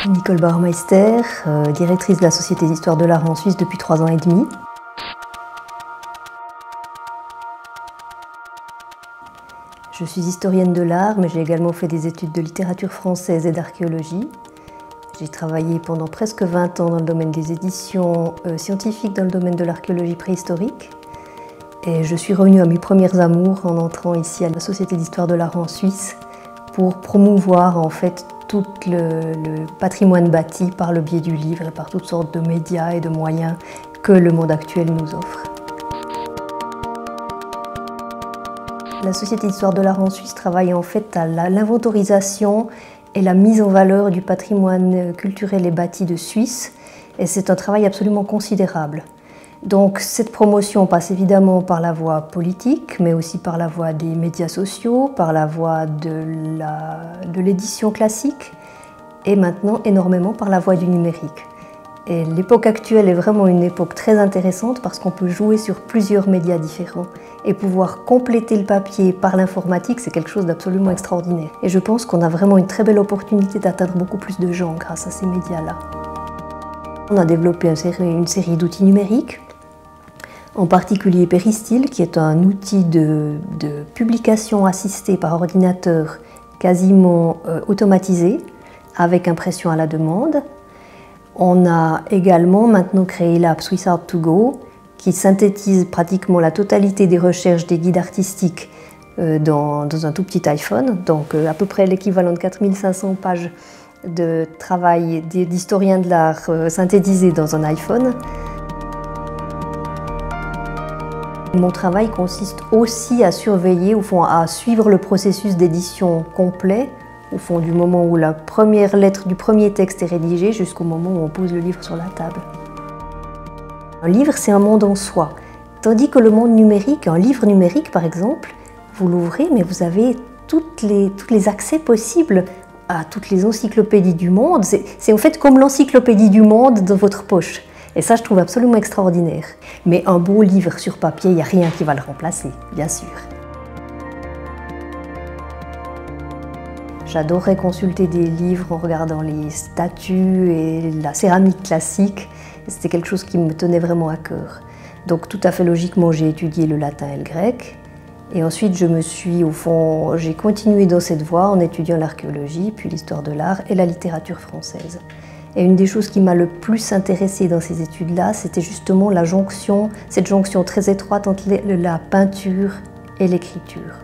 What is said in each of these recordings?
Nicole Bauermeister, directrice de la Société d'Histoire de l'Art en Suisse depuis 3 ans et demi. Je suis historienne de l'art, mais j'ai également fait des études de littérature française et d'archéologie. J'ai travaillé pendant presque 20 ans dans le domaine des éditions scientifiques, dans le domaine de l'archéologie préhistorique. Et je suis revenue à mes premiers amours en entrant ici à la Société d'Histoire de l'Art en Suisse pour promouvoir en fait tout le patrimoine bâti par le biais du livre et par toutes sortes de médias et de moyens que le monde actuel nous offre. La Société d'Histoire de l'Art en Suisse travaille en fait à l'inventorisation et la mise en valeur du patrimoine culturel et bâti de Suisse, et c'est un travail absolument considérable. Donc cette promotion passe évidemment par la voie politique, mais aussi par la voie des médias sociaux, par la voie de l'édition classique, et maintenant énormément par la voie du numérique. Et l'époque actuelle est vraiment une époque très intéressante parce qu'on peut jouer sur plusieurs médias différents et pouvoir compléter le papier par l'informatique, c'est quelque chose d'absolument extraordinaire. Et je pense qu'on a vraiment une très belle opportunité d'atteindre beaucoup plus de gens grâce à ces médias-là. On a développé une série d'outils numériques, en particulier Peristyle, qui est un outil de publication assistée par ordinateur quasiment automatisé, avec impression à la demande. On a également maintenant créé l'app SwissArt2Go qui synthétise pratiquement la totalité des recherches des guides artistiques dans un tout petit iPhone, donc à peu près l'équivalent de 4500 pages de travail d'historien de l'art synthétisé dans un iPhone. Mon travail consiste aussi à surveiller, au fond, à suivre le processus d'édition complet, au fond, du moment où la première lettre du premier texte est rédigée jusqu'au moment où on pose le livre sur la table. Un livre, c'est un monde en soi, tandis que le monde numérique, un livre numérique par exemple, vous l'ouvrez, mais vous avez tous les accès possibles à toutes les encyclopédies du monde. C'est en fait comme l'encyclopédie du monde dans votre poche. Et ça, je trouve absolument extraordinaire. Mais un beau livre sur papier, il n'y a rien qui va le remplacer, bien sûr. J'adorais consulter des livres en regardant les statues et la céramique classique. C'était quelque chose qui me tenait vraiment à cœur. Donc tout à fait logiquement, j'ai étudié le latin et le grec. Et ensuite, j'ai continué dans cette voie en étudiant l'archéologie, puis l'histoire de l'art et la littérature française. Et une des choses qui m'a le plus intéressée dans ces études-là, c'était justement cette jonction très étroite entre la peinture et l'écriture.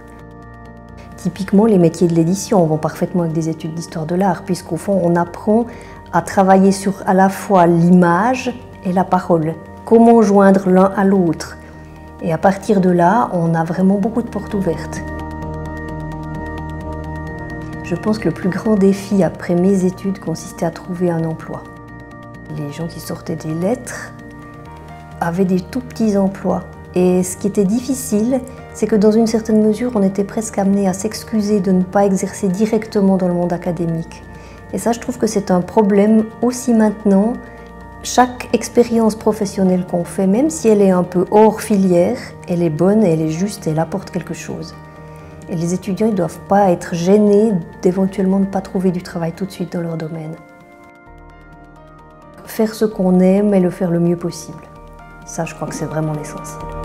Typiquement, les métiers de l'édition vont parfaitement avec des études d'histoire de l'art, puisqu'au fond, on apprend à travailler sur à la fois l'image et la parole. Comment joindre l'un à l'autre. Et à partir de là, on a vraiment beaucoup de portes ouvertes. Je pense que le plus grand défi après mes études consistait à trouver un emploi. Les gens qui sortaient des lettres avaient des tout petits emplois. Et ce qui était difficile, c'est que dans une certaine mesure, on était presque amené à s'excuser de ne pas exercer directement dans le monde académique. Et ça, je trouve que c'est un problème aussi maintenant. Chaque expérience professionnelle qu'on fait, même si elle est un peu hors filière, elle est bonne, elle est juste, elle apporte quelque chose. Et les étudiants ne doivent pas être gênés d'éventuellement ne pas trouver du travail tout de suite dans leur domaine. Faire ce qu'on aime et le faire le mieux possible. Ça, je crois que c'est vraiment l'essentiel.